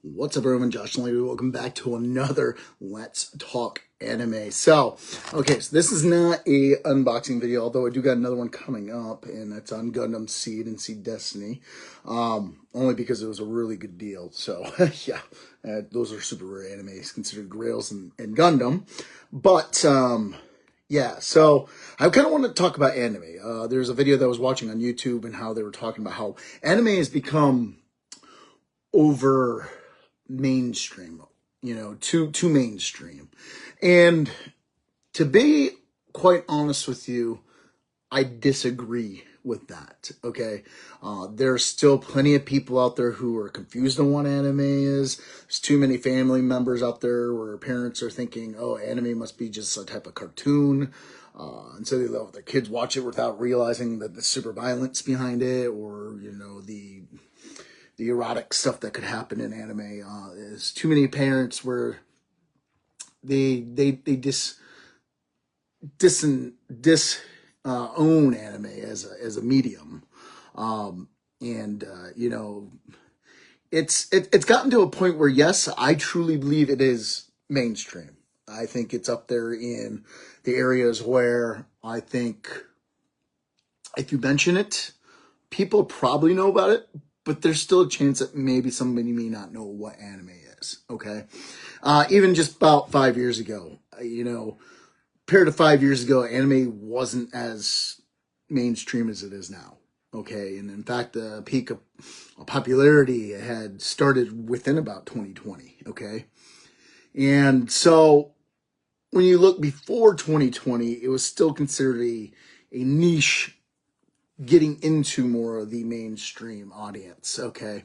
What's up, everyone? Josh and Lady. Welcome back to another Let's Talk Anime. So this is not a unboxing video, although I do got another one coming up, and it's on Gundam Seed and Seed Destiny. Only because it was a really good deal. So yeah, those are super rare animes considered grails and Gundam. But yeah, so I kind of want to talk about anime. There's a video that I was watching on YouTube and how they were talking about how anime has become over mainstream, too mainstream. And to be quite honest with you, I disagree with that. Okay, there's still plenty of people out there who are confused on what anime is. There's too many family members out there where parents are thinking, oh, anime must be just a type of cartoon. And so they let their kids watch it without realizing that the super violence behind it, or the erotic stuff that could happen in anime. Is too many parents where they own anime as a medium, it's gotten to a point where, yes, I truly believe it is mainstream. I think it's up there in the areas where I think if you mention it, people probably know about it, but there's still a chance that maybe somebody may not know what anime is, okay? Even just about 5 years ago, compared to 5 years ago, anime wasn't as mainstream as it is now, okay? And in fact, the peak of popularity had started within about 2020, okay? And so when you look before 2020, it was still considered a niche getting into more of the mainstream audience, okay?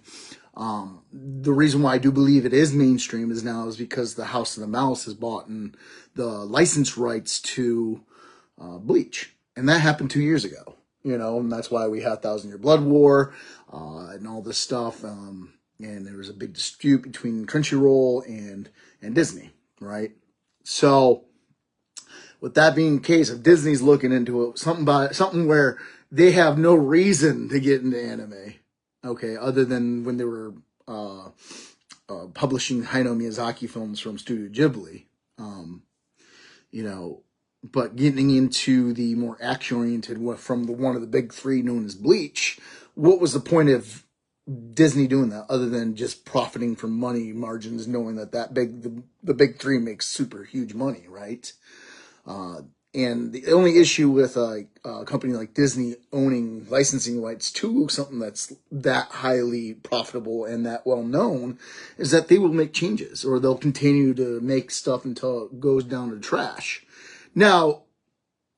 The reason why I do believe it is mainstream is because the House of the Mouse has bought in the license rights to Bleach. And that happened 2 years ago, and that's why we had Thousand Year Blood War and all this stuff. And there was a big dispute between Crunchyroll and Disney, right? So with that being the case, if Disney's looking into it, something where they have no reason to get into anime, okay, other than when they were publishing Hayao Miyazaki films from Studio Ghibli, but getting into the more action-oriented from one of the big three known as Bleach, what was the point of Disney doing that other than just profiting from money margins, knowing that the big three makes super huge money, right? And the only issue with a company like Disney owning licensing rights to something that's that highly profitable and that well known is that they will make changes, or they'll continue to make stuff until it goes down to trash. Now,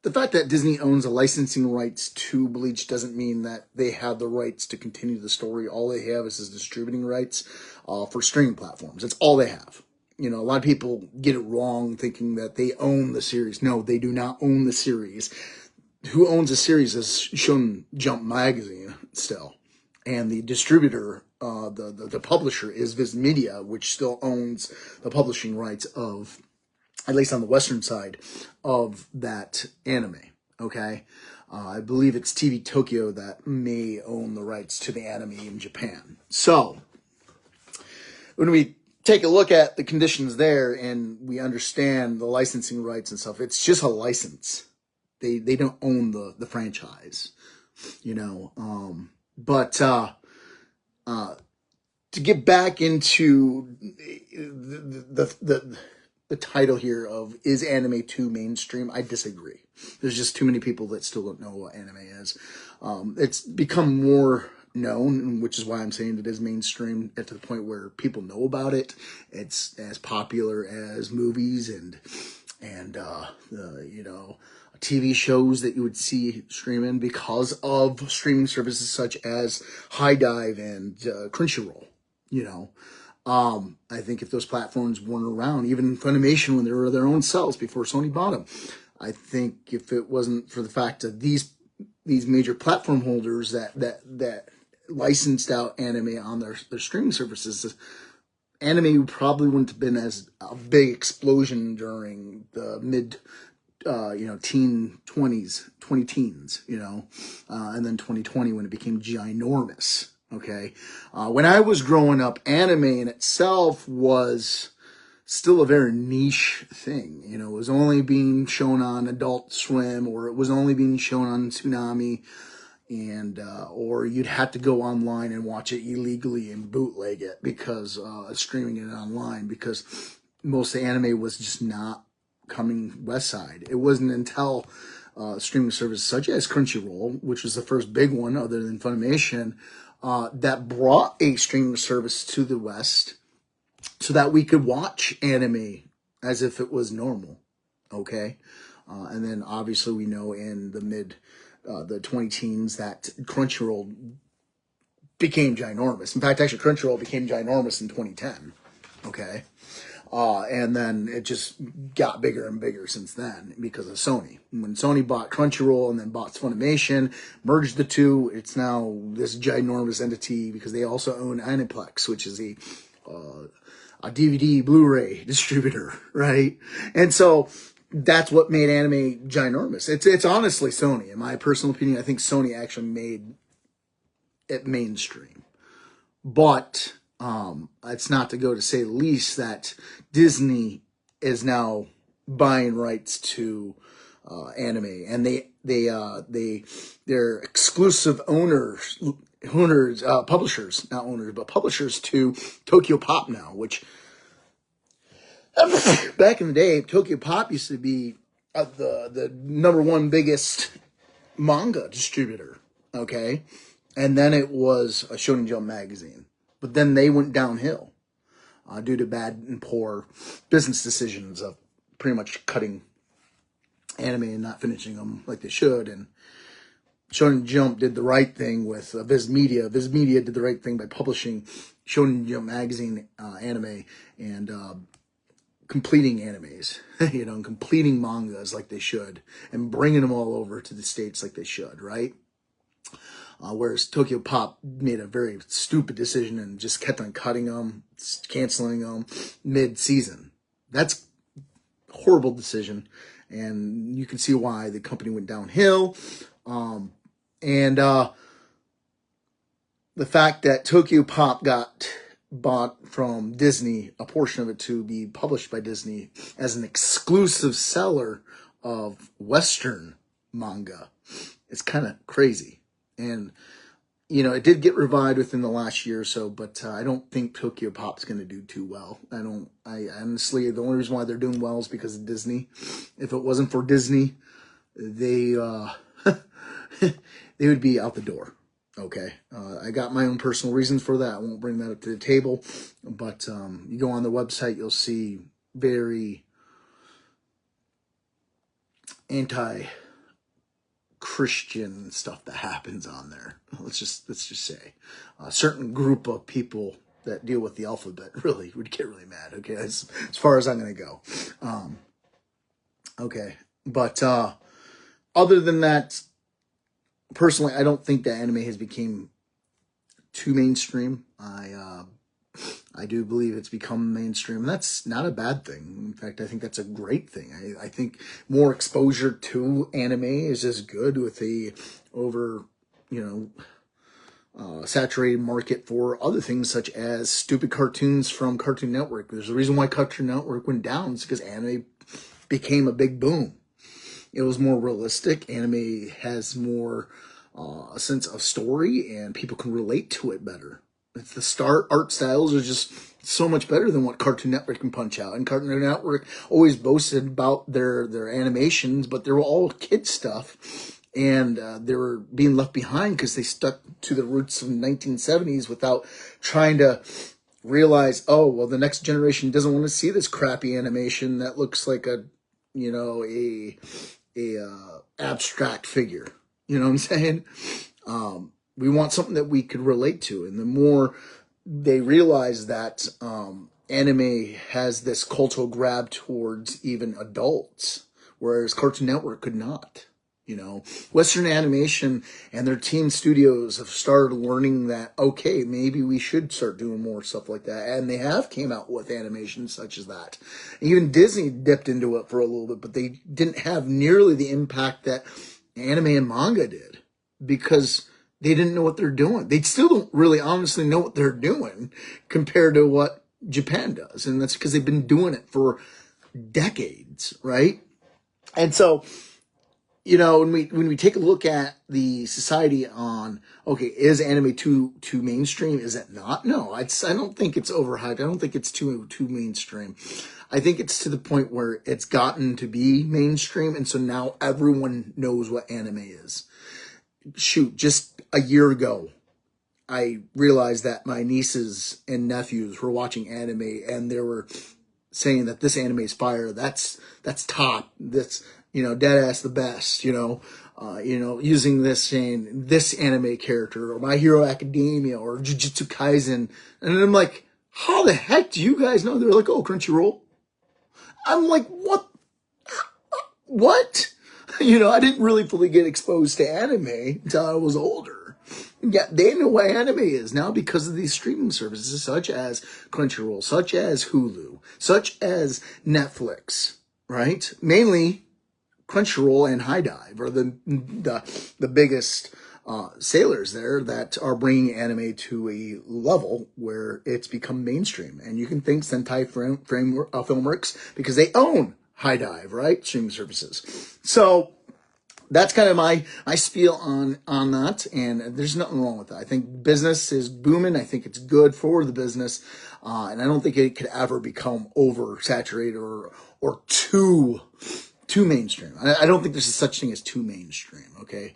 the fact that Disney owns the licensing rights to Bleach doesn't mean that they have the rights to continue the story. All they have is distributing rights for streaming platforms. That's all they have. A lot of people get it wrong thinking that they own the series. No, they do not own the series. Who owns the series is Shonen Jump Magazine still. And the distributor, the publisher, is Viz Media, which still owns the publishing rights of, at least on the Western side, of that anime, okay? I believe it's TV Tokyo that may own the rights to the anime in Japan. So, when we take a look at the conditions there and we understand the licensing rights and stuff, it's just a license. They don't own the franchise, But to get back into the title here of is anime too mainstream, I disagree. There's just too many people that still don't know what anime is. It's become more known, which is why I'm saying it is mainstream to the point where people know about it. It's as popular as movies and TV shows that you would see streaming because of streaming services such as High Dive and Crunchyroll. I think if those platforms weren't around, even Funimation when they were their own cells before Sony bought them, I think if it wasn't for the fact that these major platform holders that licensed out anime on their streaming services, anime probably wouldn't have been as a big explosion during the mid 20 teens, and then 2020 when it became ginormous. Okay. When I was growing up, anime in itself was still a very niche thing. You know, it was only being shown on Adult Swim, or it was only being shown on Tsunami, and or you'd have to go online and watch it illegally and bootleg it because streaming it online, because most of the anime was just not coming West Side. It wasn't until streaming services such as Crunchyroll, which was the first big one other than Funimation, that brought a streaming service to the West so that we could watch anime as if it was normal. Okay. And then obviously we know in the 20 teens that Crunchyroll became ginormous. In fact, actually Crunchyroll became ginormous in 2010. Okay. And then it just got bigger and bigger since then because of Sony. When Sony bought Crunchyroll and then bought Funimation, merged the two, it's now this ginormous entity because they also own Aniplex, which is a DVD Blu-ray distributor, right? And so that's what made anime ginormous. It's honestly Sony. In my personal opinion, I think Sony actually made it mainstream. But it's not to go to say the least that Disney is now buying rights to anime, and they're exclusive publishers, not owners, but publishers to Tokyo Pop now, which back in the day, Tokyo Pop used to be the number one biggest manga distributor, okay? And then it was a Shonen Jump magazine. But then they went downhill due to bad and poor business decisions of pretty much cutting anime and not finishing them like they should. And Shonen Jump did the right thing with Viz Media. Viz Media did the right thing by publishing Shonen Jump magazine anime and completing animes, you know, and completing mangas like they should, and bringing them all over to the States like they should, right? Whereas Tokyo Pop made a very stupid decision and just kept on cutting them, canceling them mid-season. That's a horrible decision, and you can see why the company went downhill. And the fact that Tokyo Pop got bought from Disney, a portion of it to be published by Disney as an exclusive seller of Western manga, it's kind of crazy. And, you know, it did get revived within the last year or so, but I don't think Tokyo Pop's going to do too well. I honestly, the only reason why they're doing well is because of Disney. If it wasn't for Disney, they, they would be out the door. Okay. I got my own personal reasons for that. I won't bring that up to the table, but, you go on the website, you'll see very Christian stuff that happens on there. Let's just say a certain group of people that deal with the alphabet really would get really mad. Okay, as far as I'm going to go. Okay, but other than that, personally, I don't think that anime has become too mainstream. I do believe it's become mainstream. That's not a bad thing. In fact, I think that's a great thing. I think more exposure to anime is just good with the saturated market for other things such as stupid cartoons from Cartoon Network. There's a reason why Cartoon Network went down. It's because anime became a big boom. It was more realistic. Anime has more a sense of story, and people can relate to it better. It's the art styles are just so much better than what Cartoon Network can punch out. And Cartoon Network always boasted about their animations, but they were all kid stuff. And they were being left behind because they stuck to the roots of the 1970s without trying to realize, oh, well, the next generation doesn't want to see this crappy animation that looks like a abstract figure. You know what I'm saying? We want something that we could relate to. And the more they realize that anime has this cultural grab towards even adults, whereas Cartoon Network could not. You know, Western animation and their teen studios have started learning that, okay, maybe we should start doing more stuff like that. And they have came out with animations such as that. Even Disney dipped into it for a little bit, but they didn't have nearly the impact that anime and manga did, because They didn't know what they're doing. They still don't really honestly know what they're doing compared to what Japan does. And that's because they've been doing it for decades, right? And so, when we take a look at the society on, okay, is anime too mainstream? Is it not? No, I don't think it's overhyped. I don't think it's too mainstream. I think it's to the point where it's gotten to be mainstream, and so now everyone knows what anime is. Shoot, just a year ago, I realized that my nieces and nephews were watching anime, and they were saying that this anime is fire. That's top. That's, dead ass the best. Using this, saying this anime character or My Hero Academia or Jujutsu Kaisen, and I'm like, how the heck do you guys know? They're like, oh, Crunchyroll. I'm like, what? What? I didn't really fully get exposed to anime until I was older. Yeah, they know what anime is now because of these streaming services such as Crunchyroll, such as Hulu, such as Netflix, right? Mainly Crunchyroll and High Dive are the biggest sailors there that are bringing anime to a level where it's become mainstream. And you can thank Sentai Filmworks because they own High Dive, right? Streaming services. So that's kind of my spiel on that, and there's nothing wrong with that. I think business is booming. I think it's good for the business, and I don't think it could ever become oversaturated or too mainstream. I don't think there's a such thing as too mainstream. Okay,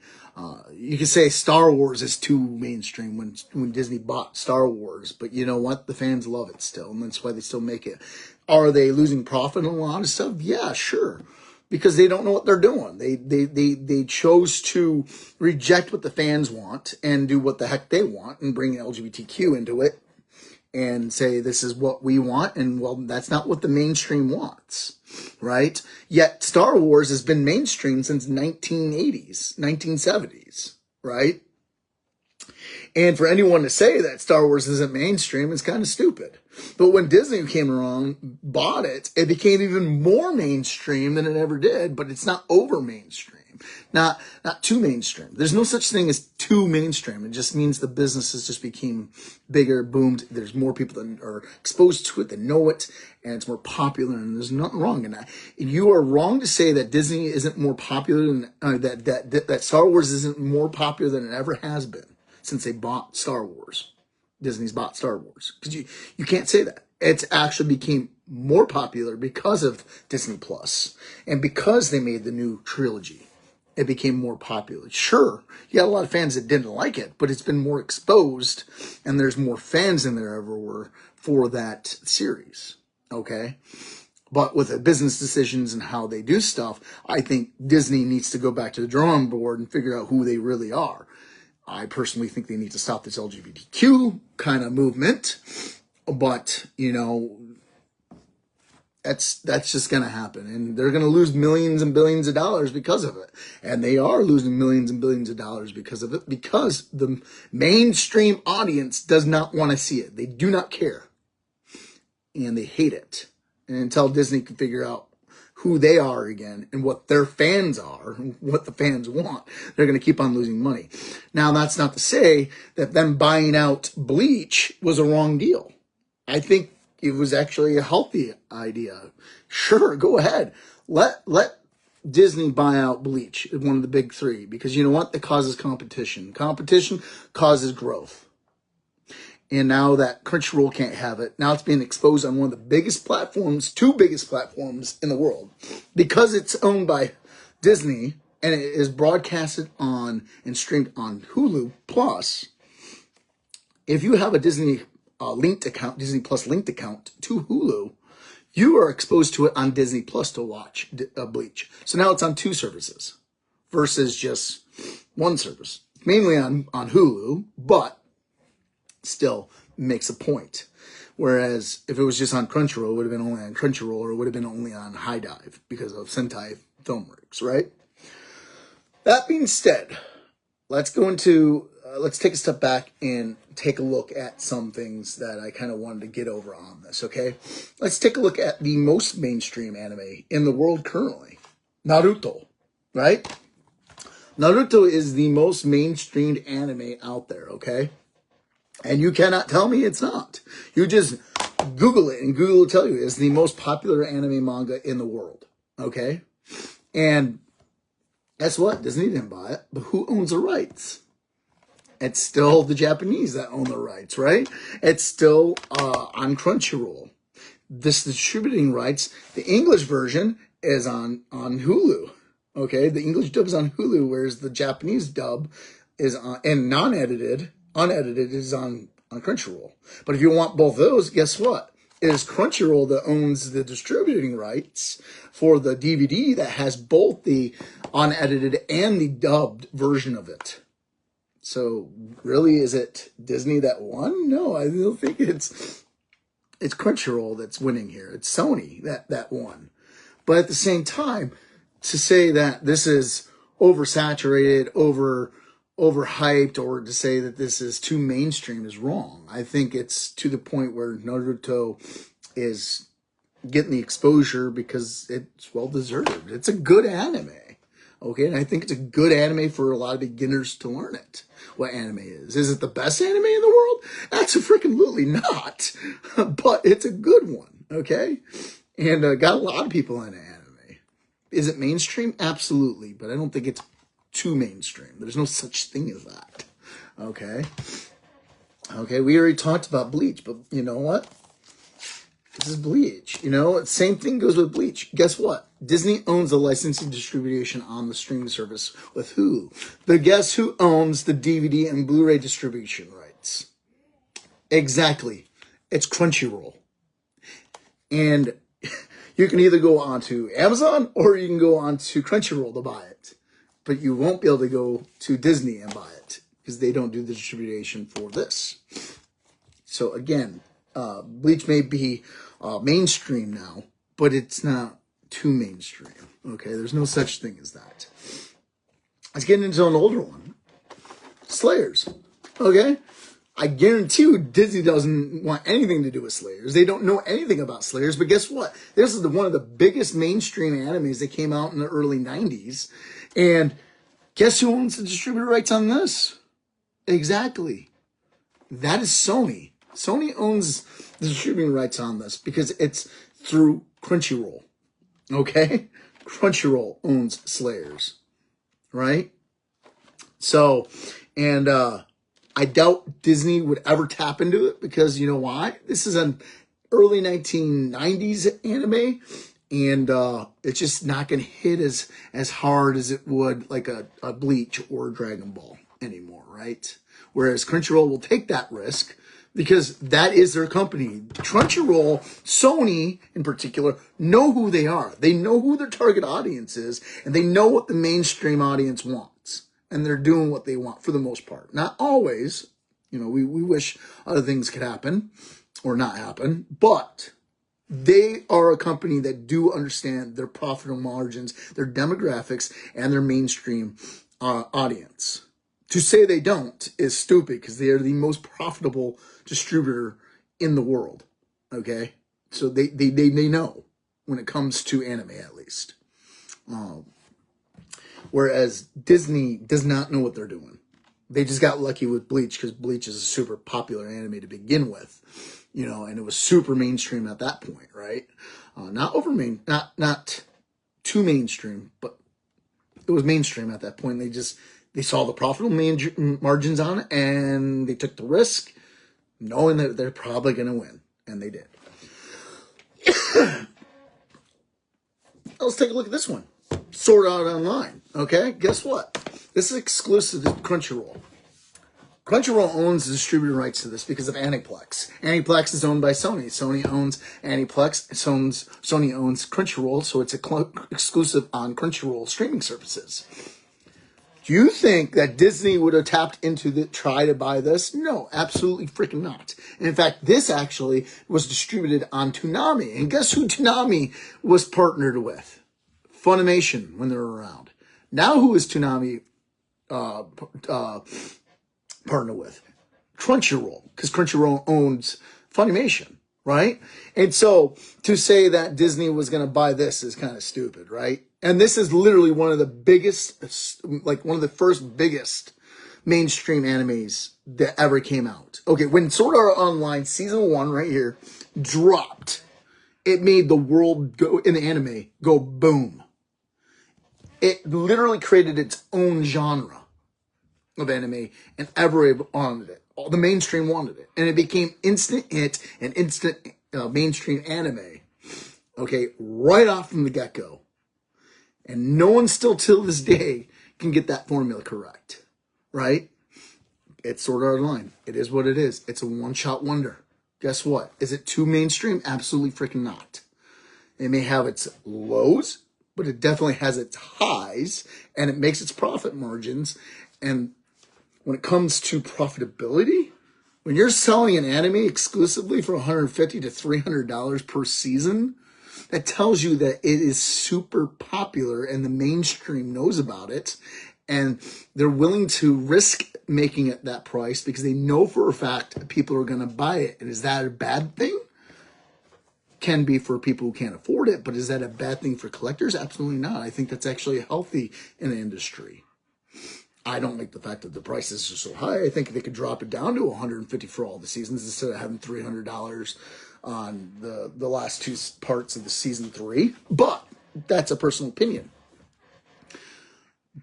you could say Star Wars is too mainstream when Disney bought Star Wars, but you know what? The fans love it still, and that's why they still make it. Are they losing profit on a lot of stuff? Yeah, sure. Because they don't know what they're doing. They chose to reject what the fans want and do what the heck they want and bring LGBTQ into it and say this is what we want, and well, that's not what the mainstream wants, right? Yet Star Wars has been mainstream since 1980s, 1970s, right? And for anyone to say that Star Wars isn't mainstream is kind of stupid. But when Disney came around, bought it, it became even more mainstream than it ever did, but it's not over mainstream. Not too mainstream. There's no such thing as too mainstream. It just means the businesses just became bigger, boomed. There's more people that are exposed to it, that know it, and it's more popular, and there's nothing wrong in that. You are wrong to say that Disney isn't more popular than, that Star Wars isn't more popular than it ever has been since they bought Star Wars. Disney's bought Star Wars. Because you can't say that. It's actually became more popular because of Disney Plus and because they made the new trilogy. It became more popular. Sure, you got a lot of fans that didn't like it, but it's been more exposed, and there's more fans than there ever were for that series. Okay? But with the business decisions and how they do stuff, I think Disney needs to go back to the drawing board and figure out who they really are. I personally think they need to stop this LGBTQ kind of movement, but that's just going to happen, and they're going to lose millions and billions of dollars because of it, and they are losing millions and billions of dollars because of it, because the mainstream audience does not want to see it. They do not care, and they hate it. And until Disney can figure out who they are again and what their fans are and what the fans want, they're going to keep on losing money. Now, that's not to say that them buying out Bleach was a wrong deal. I think it was actually a healthy idea. Sure, go ahead. Let Disney buy out Bleach, one of the big three, because you know what? That causes competition. Competition causes growth. And now that Crunchyroll can't have it, now it's being exposed on one of the biggest platforms, two biggest platforms in the world, because it's owned by Disney and it is broadcasted on and streamed on Hulu Plus. If you have a Disney linked account, Disney Plus linked account to Hulu, you are exposed to it on Disney Plus to watch Bleach. So now it's on two services versus just one service, mainly on Hulu, but still makes a point. Whereas if it was just on Crunchyroll, it would have been only on Crunchyroll, or it would have been only on High Dive because of Sentai Filmworks, right? That being said, let's go into, let's take a step back and take a look at some things that I kind of wanted to get over on this, okay? Let's take a look at the most mainstream anime in the world currently, Naruto, right? Naruto is the most mainstreamed anime out there, okay? And you cannot tell me it's not. You just Google it, and Google will tell you it's the most popular anime manga in the world, okay? And guess what? Disney didn't buy it, but who owns the rights? It's still the Japanese that own the rights, right? It's still on Crunchyroll. This distributing rights, the English version is on Hulu. Okay, the English dub is on Hulu, whereas the Japanese dub is on, and unedited is on Crunchyroll. But if you want both those, guess what? It is Crunchyroll that owns the distributing rights for the DVD that has both the unedited and the dubbed version of it. So really, is it Disney that won? No, I don't think it's Crunchyroll that's winning here. It's Sony that won. But at the same time, to say that this is oversaturated, overhyped, or to say that this is too mainstream is wrong. I think it's to the point where Naruto is getting the exposure because it's well deserved. It's a good anime. Okay, and I think it's a good anime for a lot of beginners to learn it. What anime is. Is it the best anime in the world? Absolutely not. But it's a good one, okay? And got a lot of people into anime. Is it mainstream? Absolutely, but I don't think it's too mainstream. There's no such thing as that, okay? Okay, we already talked about Bleach, but you know what? This is Bleach, you know? Same thing goes with Bleach. Guess what? Disney owns the licensing distribution on the streaming service with Hulu. But guess who owns the DVD and Blu-ray distribution rights? Exactly. It's Crunchyroll. And you can either go onto Amazon or you can go onto Crunchyroll to buy it. But you won't be able to go to Disney and buy it because they don't do the distribution for this. So again, Bleach may be mainstream now, but it's not too mainstream. Okay, there's no such thing as that. Let's get into an older one. Slayers. Okay, I guarantee you Disney doesn't want anything to do with Slayers. They don't know anything about Slayers, but guess what? This is one of the biggest mainstream animes that came out in the early 90s. And guess who owns the distributor rights on this? Exactly. That is Sony. Sony owns the distributing rights on this because it's through Crunchyroll. Okay? Crunchyroll owns Slayers. Right? So, and I doubt Disney would ever tap into it because you know why? This is an early 1990s anime, and it's just not going to hit as hard as it would like a Bleach or a Dragon Ball anymore, right? Whereas Crunchyroll will take that risk because that is their company. Crunchyroll, Sony in particular, know who they are. They know who their target audience is, and they know what the mainstream audience wants. And they're doing what they want for the most part. Not always. You know, we wish other things could happen or not happen, but they are a company that do understand their profitable margins, their demographics, and their mainstream audience. To say they don't is stupid because they are the most profitable distributor in the world. Okay? So they know when it comes to anime, at least. Whereas Disney does not know what they're doing. They just got lucky with Bleach because Bleach is a super popular anime to begin with, you know, and it was super mainstream at that point, right? Not too mainstream, but it was mainstream at that point. They saw the profitable margins on it and they took the risk, knowing that they're probably going to win, and they did. Let's take a look at this one. Sword Art Online. Okay, guess what? This is exclusive to Crunchyroll. Crunchyroll owns the distributor rights to this because of Aniplex. Aniplex is owned by Sony. Sony owns Aniplex. Sony owns Crunchyroll, so it's exclusive on Crunchyroll streaming services. Do you think that Disney would have tapped into try to buy this? No, absolutely freaking not. And in fact, this actually was distributed on Toonami. And guess who Toonami was partnered with? Funimation when they were around. Now who is Toonami partner with? Crunchyroll, because Crunchyroll owns Funimation, right? And so to say that Disney was going to buy this is kind of stupid, right? And this is literally one of the biggest, like one of the first biggest mainstream animes that ever came out. Okay, when Sword Art Online Season 1 right here dropped, it made the world go, in the anime, go boom. It literally created its own genre of anime, and everyone wanted it. All the mainstream wanted it. And it became instant hit and instant mainstream anime. Okay, right off from the get-go. And no one still till this day can get that formula correct. Right? It's Sword Art Online. It is what it is. It's a one-shot wonder. Guess what? Is it too mainstream? Absolutely freaking not. It may have its lows, but it definitely has its highs, and it makes its profit margins. And when it comes to profitability, when you're selling an anime exclusively for $150 to $300 per season, that tells you that it is super popular and the mainstream knows about it. And they're willing to risk making it that price because they know for a fact that people are going to buy it. And is that a bad thing? Can be for people who can't afford it, but is that a bad thing for collectors? Absolutely not. I think that's actually healthy in the industry. I don't like the fact that the prices are so high. I think they could drop it down to $150 for all the seasons instead of having $300 on the last two parts of the season 3. But that's a personal opinion.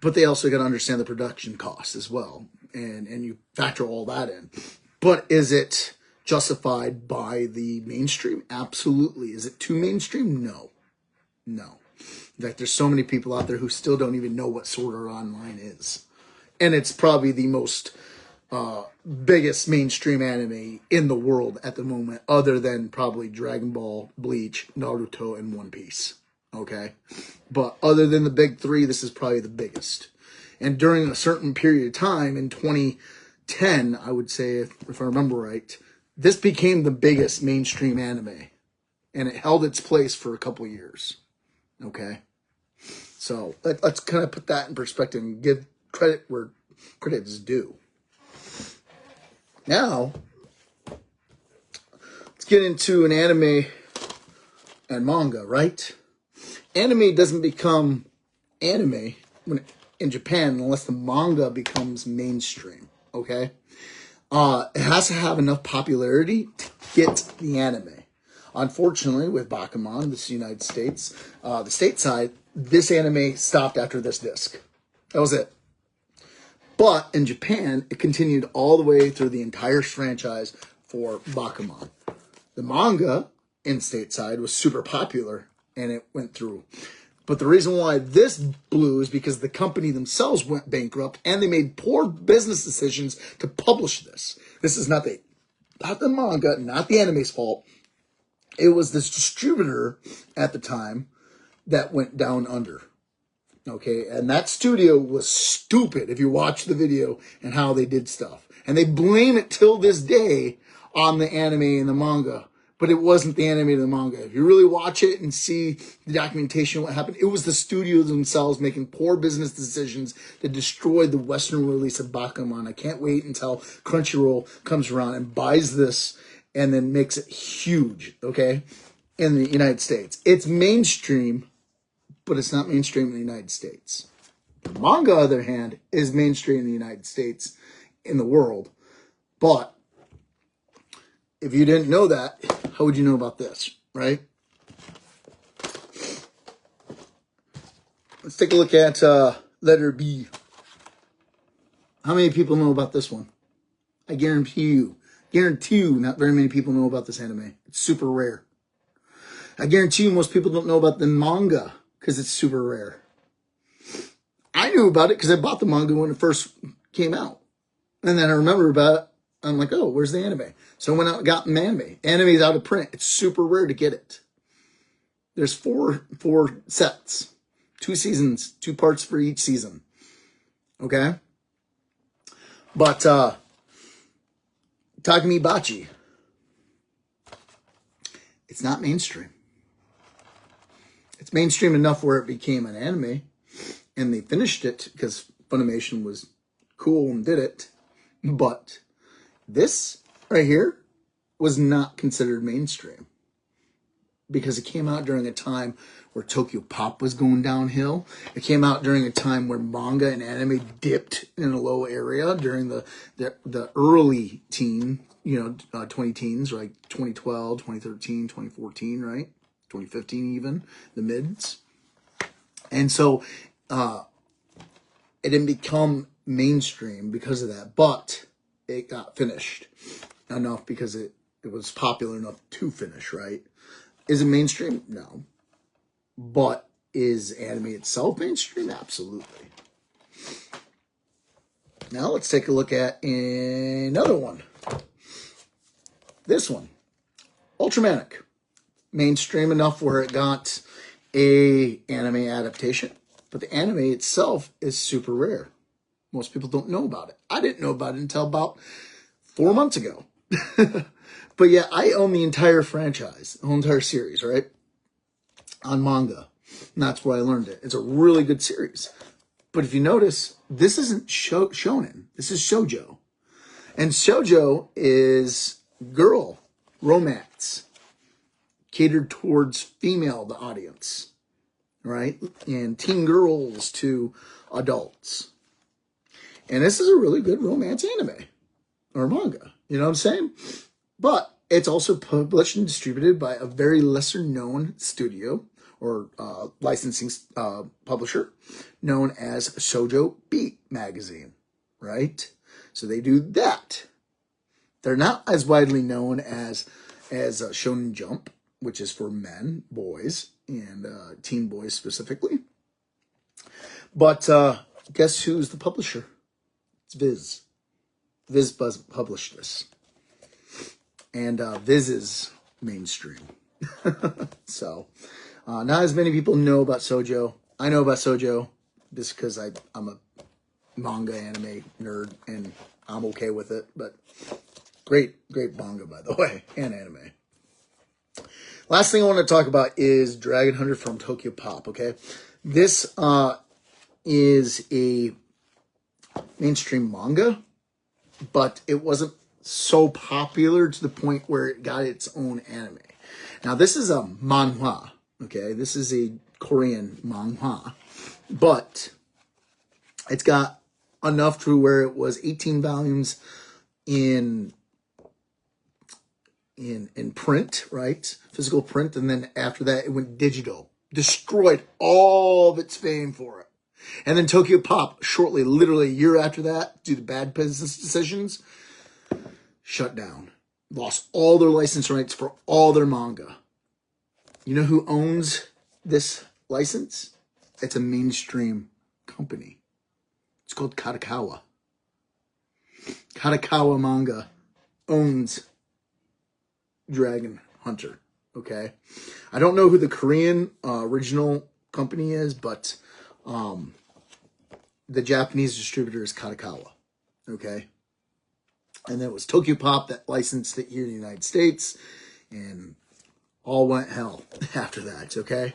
But they also got to understand the production costs as well, and you factor all that in. But is it justified by the mainstream? Absolutely. Is it too mainstream? No. No. In fact, there's so many people out there who still don't even know what Sword Art Online is. And it's probably the most biggest mainstream anime in the world at the moment, other than probably Dragon Ball, Bleach, Naruto, and One Piece. Okay? But other than the big 3, this is probably the biggest. And during a certain period of time, in 2010, I would say, if I remember right, this became the biggest mainstream anime. And it held its place for a couple of years. Okay? So let's kind of put that in perspective and give credit where credit is due. Now, let's get into an anime and manga, right? Anime doesn't become anime in Japan unless the manga becomes mainstream, okay? It has to have enough popularity to get the anime. Unfortunately, with Bakuman, this United States, the stateside, this anime stopped after this disc. That was it. But in Japan, it continued all the way through the entire franchise for Bakuman. The manga in stateside was super popular, and it went through. But the reason why this blew is because the company themselves went bankrupt, and they made poor business decisions to publish this. This is not the manga, not the anime's fault. It was this distributor at the time that went down under. Okay, and that studio was stupid if you watch the video and how they did stuff. And they blame it till this day on the anime and the manga. But it wasn't the anime and the manga. If you really watch it and see the documentation of what happened, it was the studios themselves making poor business decisions that destroyed the Western release of Bakuman. I can't wait until Crunchyroll comes around and buys this and then makes it huge, okay, in the United States. It's mainstream, but it's not mainstream in the United States. The manga, on the other hand, is mainstream in the United States, in the world. But if you didn't know that, how would you know about this, right? Let's take a look at letter B. How many people know about this one? I guarantee you, not very many people know about this anime. It's super rare. I guarantee you most people don't know about the manga because it's super rare. I knew about it because I bought the manga when it first came out. And then I remember about it. I'm like, oh, where's the anime? So I went out and got the anime. Anime's out of print. It's super rare to get it. There's four sets. 2 seasons, 2 parts for each season. Okay? But Takemibachi, it's not mainstream. It's mainstream enough where it became an anime, and they finished it because Funimation was cool and did it. But this right here was not considered mainstream. because it came out during a time where Tokyo Pop was going downhill. It came out during a time where manga and anime dipped in a low area during the early 20 teens, like 2012, 2013, 2014, right? 2015 even, the mids. And so it didn't become mainstream because of that, but it got finished enough because it was popular enough to finish, right? Is it mainstream? No. But is anime itself mainstream? Absolutely. Now let's take a look at another one. This one, Ultramantic. Mainstream enough where it got a anime adaptation, but the anime itself is super rare. Most people don't know about it. I didn't know about it until about 4 months ago. But yeah, I own the entire franchise, the whole entire series, right? On manga. And that's where I learned it. It's a really good series. But if you notice, this isn't shonen. This is shoujo. And shoujo is girl romance catered towards female the audience, right? And teen girls to adults. And this is a really good romance anime or manga. You know what I'm saying? But it's also published and distributed by a very lesser known studio or licensing publisher known as Shoujo Beat Magazine, right? So they do that. They're not as widely known as Shonen Jump, which is for men, boys, and teen boys specifically. But guess who's the publisher? It's Viz. Viz published this. And Viz is mainstream. So, not as many people know about Shoujo. I know about Shoujo just because I'm a manga anime nerd and I'm okay with it. But great manga, by the way, and anime. Last thing I want to talk about is Dragon Hunter from Tokyo Pop, okay? This is a mainstream manga, but it wasn't so popular to the point where it got its own anime. Now, this is a manhwa, okay? This is a Korean manhwa, but it's got enough to where it was 18 volumes in print, right? Physical print, and then after that, it went digital. Destroyed all of its fame for it. And then Tokyo Pop, shortly, literally a year after that, due to bad business decisions, shut down. Lost all their license rights for all their manga. You know who owns this license? It's a mainstream company. It's called Kadokawa. Kadokawa Manga owns Dragon Hunter, okay? I don't know who the Korean original company is, but the Japanese distributor is Kadokawa, okay? And then it was Tokyo Pop that licensed it here in the United States, and all went hell after that, okay?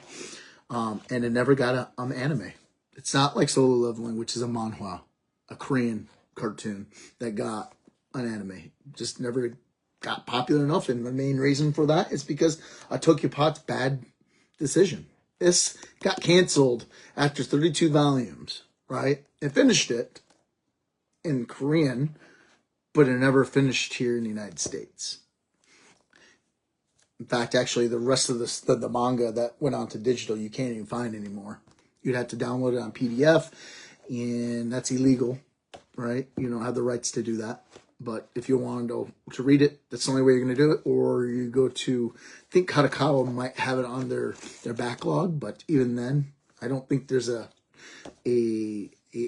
And it never got an anime. It's not like Solo Leveling, which is a manhwa, a Korean cartoon that got an anime. Just never got popular enough, and the main reason for that is because of Tokyo Pop's bad decision. This got canceled after 32 volumes, right? It finished it in Korean, but it never finished here in the United States. In fact, actually, the rest of the manga that went on to digital, you can't even find anymore. You'd have to download it on PDF, and that's illegal, right? You don't have the rights to do that. But if you wanted to read it, that's the only way you're going to do it. Or you go to, I think Kadokawa might have it on their backlog, but even then, I don't think there's a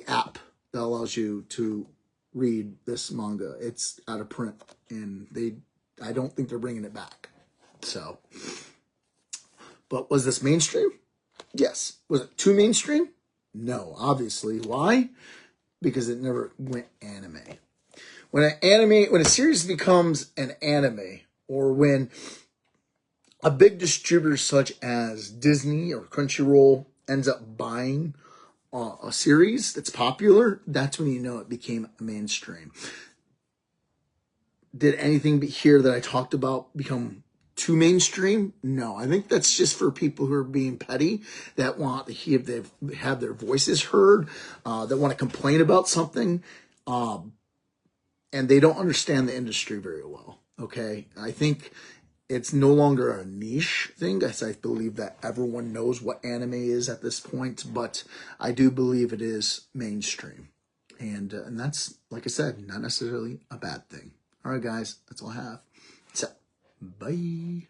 app that allows you to read this manga. It's out of print, and I don't think they're bringing it back. So, but was this mainstream? Yes. Was it too mainstream? No, obviously. Why? Because it never went anime. When a series becomes an anime, or when a big distributor such as Disney or Crunchyroll ends up buying a series that's popular, that's when you know it became mainstream. Did anything here that I talked about become too mainstream? No, I think that's just for people who are being petty, that want to hear, they've have their voices heard, that want to complain about something, and they don't understand the industry very well. Okay, I think it's no longer a niche thing. I believe that everyone knows what anime is at this point, but I do believe it is mainstream, and that's, like I said, not necessarily a bad thing. All right, guys, that's all I have. So, bye.